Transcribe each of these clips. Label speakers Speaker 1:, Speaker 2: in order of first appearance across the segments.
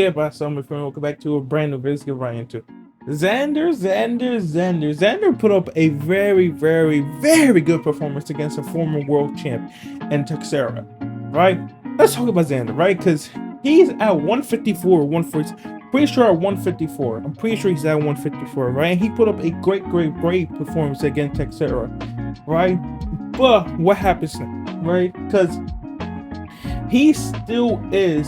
Speaker 1: Yeah, by some friend, welcome back to a brand new video. Let's get right into Xander put up a very good performance against a former world champ and Teixeira, right? Let's talk about Xander, right? Because he's at 154, 140, pretty sure at 154. I'm pretty sure he's at 154, right? He put up a great performance against Teixeira, right? But what happens now, right? Because he still is,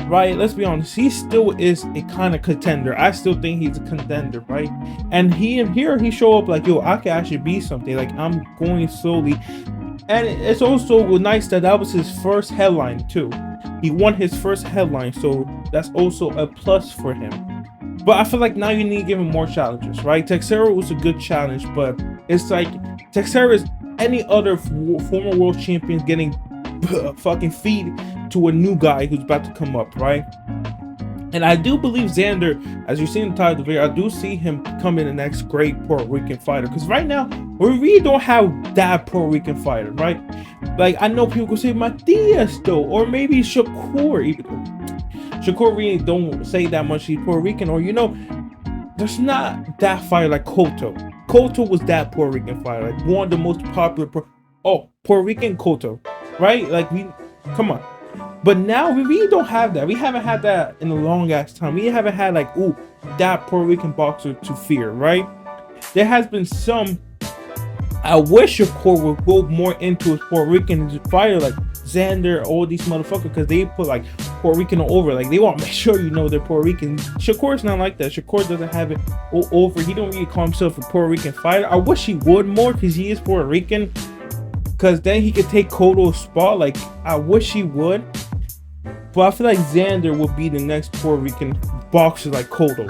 Speaker 1: right? Let's be honest, he still is a kind of contender. I still think he's a contender, right? And he show up like, yo, I can actually be something. Like, I'm going slowly. And it's also nice that was his first headline too. He won his first headline, so that's also a plus for him. But I feel like now you need to give him more challenges, right? Teixeira was a good challenge, but it's like Teixeira is any other former world champion getting fucking feed to a new guy who's about to come up, right? And I do believe Xander, as you see in the title of the video, I do see him becoming the next great Puerto Rican fighter. Because right now, we really don't have that Puerto Rican fighter, right? Like, I know people say Matias, though, or maybe Shakur, even though Shakur really don't say that much he's Puerto Rican, or, you know, there's not that fighter like Cotto. Cotto was that Puerto Rican fighter, like one of the most popular Puerto Rican Cotto, right? Like, come on. But now we really don't have that. We haven't had that in a long ass time. We haven't had like, ooh, that Puerto Rican boxer to fear, right? There has been some. I wish Shakur would go more into his Puerto Rican fighter, like Xander, all these motherfuckers, because they put like Puerto Rican over. Like, they want to make sure you know they're Puerto Rican. Shakur's not like that. Shakur doesn't have it all over. He don't really call himself a Puerto Rican fighter. I wish he would more, because he is Puerto Rican. Because then he could take Cotto's spot. Like, I wish he would. But I feel like Xander will be the next Puerto Rican boxer like Cotto.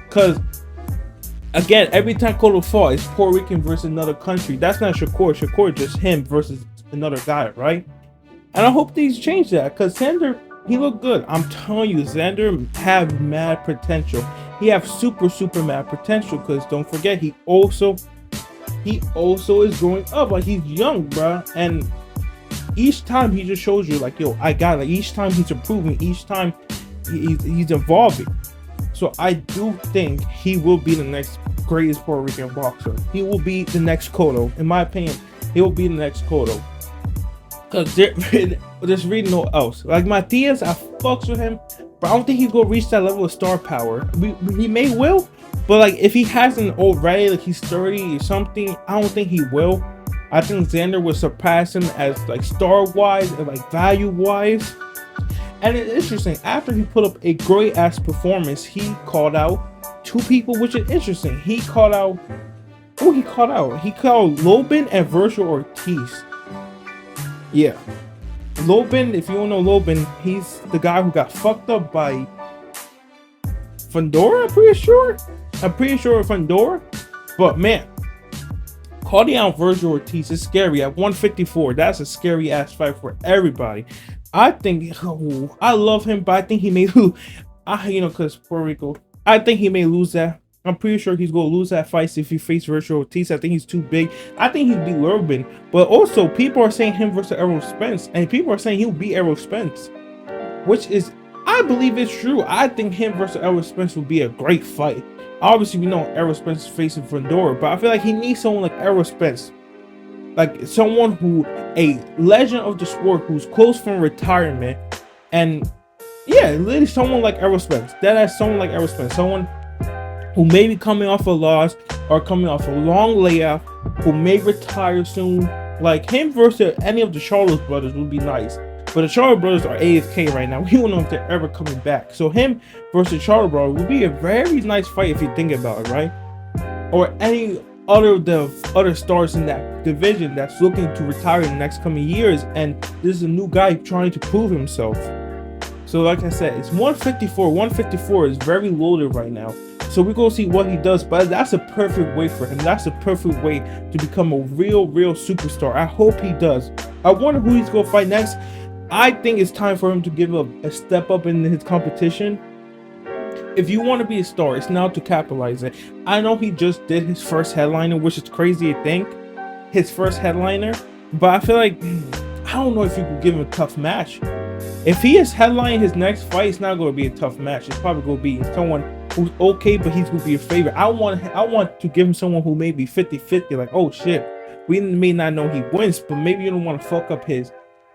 Speaker 1: Because, again, every time Cotto fought, it's Puerto Rican versus another country. That's not Shakur. Shakur just him versus another guy, right? And I hope these change that. Because Xander, he looked good. I'm telling you, Xander have mad potential. He have super mad potential. Because don't forget, he also is growing up. Like, he's young, bro. And each time he just shows you like, yo, I got it. Like, each time he's improving, each time he's evolving. So I do think he will be the next greatest Puerto Rican boxer. He will be the next Cotto. In my opinion, he will be the next Cotto. Because there's really no else. Like, Matias, I fucks with him, but I don't think he's gonna reach that level of star power. He may will, but like, if he hasn't already, like he's 30 or something, I don't think he will. I think Xander will surpass him as like star-wise and like value-wise. And it's interesting, after he put up a great-ass performance, he called out two people, which is interesting. He called out Lobin and Virgil Ortiz. Yeah. Lobin, if you don't know Lobin, he's the guy who got fucked up by Fundora, I'm pretty sure Fundora. But man, calling out Virgil Ortiz is scary at 154. That's a scary ass fight for everybody. I think, I love him, but I think he may lose. Because Puerto Rico, I think he may lose that. I'm pretty sure he's going to lose that fight if he faces Virgil Ortiz. I think he's too big. I think he'd beat Lurban. But also, people are saying him versus Errol Spence. And people are saying he'll beat Errol Spence. Which is, I believe it's true. I think him versus Errol Spence will be a great fight. Obviously, we know Errol Spence is facing Fundora, but I feel like he needs someone like Errol Spence. Like, someone who, a legend of the sport, who's close from retirement. And, yeah, literally someone like Errol Spence. Someone like Errol Spence. Someone who may be coming off a loss or coming off a long layoff, who may retire soon. Like, him versus any of the Charles brothers would be nice. But the Charles brothers are AFK right now. We don't know if they're ever coming back. So him versus Charles brothers would be a very nice fight if you think about it, right? Or any other stars in that division that's looking to retire in the next coming years, and this is a new guy trying to prove himself. So like I said, it's 154. 154 is very loaded right now. So we're gonna see what he does, but that's a perfect way for him. That's a perfect way to become a real superstar. I hope he does. I wonder who he's gonna fight next. I think it's time for him to give a step up in his competition. If you want to be a star, it's now to capitalize it. I know he just did his first headliner, which is crazy to think. His first headliner. But I feel like, I don't know if you could give him a tough match. If he is headlining his next fight, it's not going to be a tough match. It's probably going to be someone who's okay, but he's going to be a favorite. I want to give him someone who may be 50-50, like, oh shit, we may not know he wins, but maybe you don't want to fuck up his,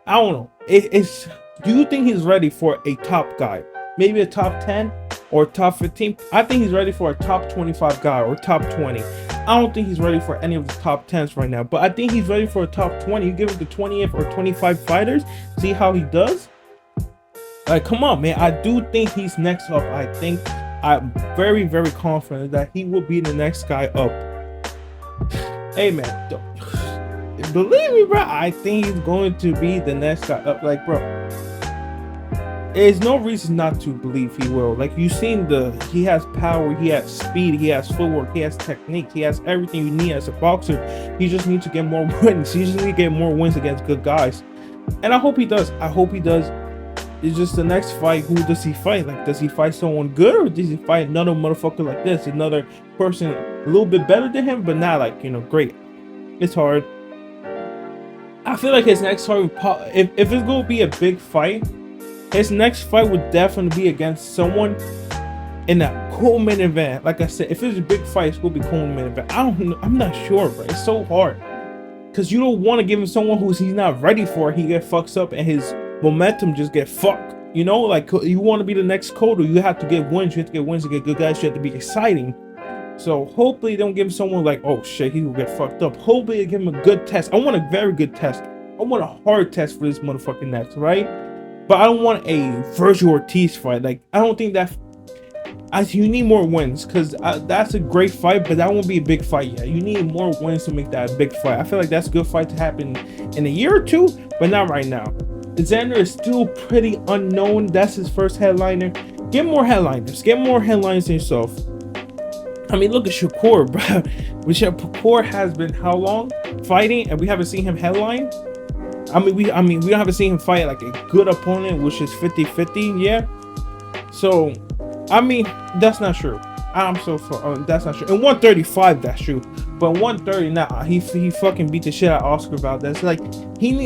Speaker 1: I don't know. It's do you think he's ready for a top guy? Maybe a top 10 or top 15? I think he's ready for a top 25 guy or top 20. I don't think he's ready for any of the top 10s right now, but I think he's ready for a top 20. You give it to 20th or 25 fighters, see how he does. Like, come on, man. I do think he's next up. I think I'm very, very confident that he will be the next guy up. Hey, man, believe me, bro. I think he's going to be the next guy up. Like, bro, there's no reason not to believe he will. Like, you've seen he has power, he has speed, he has footwork, he has technique, he has everything you need as a boxer. He just needs to get more wins. He just needs to get more wins against good guys. And I hope he does. I hope he does. It's just the next fight. Who does he fight? Like, does he fight someone good, or does he fight another motherfucker like this? Another person a little bit better than him, but not like, you know, great. It's hard. I feel like his next fight, if it's going to be a big fight, his next fight would definitely be against someone in a cool main event. Like I said, if it's a big fight, it's going to be cool main event. I don't know. I'm not sure, bro. It's so hard. Because you don't want to give him someone he's not ready for. He get fucks up and his momentum just get fucked. You know, like, you want to be the next Cotto. You have to get wins. You have to get wins to get good guys. You have to be exciting. So hopefully they don't give him someone like, oh shit, he will get fucked up. Hopefully they give him a good test. I want a very good test. I want a hard test for this motherfucking next, right? But I don't want a Virgil Ortiz fight. Like, I don't think that. You need more wins, because that's a great fight, but that won't be a big fight yet. You need more wins to make that a big fight. I feel like that's a good fight to happen in a year or two, but not right now. Xander is still pretty unknown. That's his first headliner. Get more headliners. Get more headliners than yourself. I mean, look at Shakur, bro. Shakur has been how long fighting, and we haven't seen him headline. We haven't seen him fight like a good opponent, which is 50-50. Yeah. So, I mean, that's not true. That's not true. In 135, that's true. But 130, nah, he fucking beat the shit out of Oscar Valdez. Like,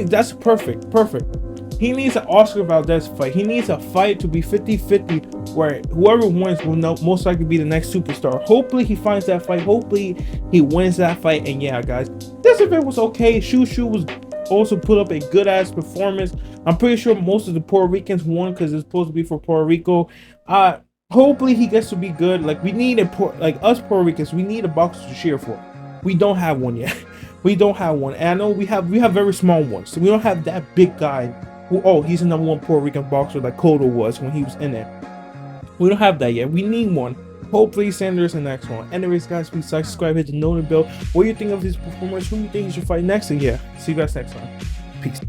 Speaker 1: that's perfect. He needs an Oscar Valdez fight. He needs a fight to be 50-50, where whoever wins will most likely be the next superstar. Hopefully he finds that fight. Hopefully he wins that fight. And yeah, guys, this event was okay. Shu was also put up a good ass performance. I'm pretty sure most of the Puerto Ricans won because it's supposed to be for Puerto Rico. Hopefully he gets to be good. Like, we need us Puerto Ricans, we need a boxer to cheer for. We don't have one yet. We don't have one. And I know we have very small ones. So we don't have that big guy who, he's the #1 Puerto Rican boxer like Cotto was when he was in there. We don't have that yet. We need one. Hopefully Xander is the next one. Anyways, guys, please like, subscribe, hit the notification bell. What do you think of his performance? Who do you think he should fight next? And yeah, see you guys next time. Peace.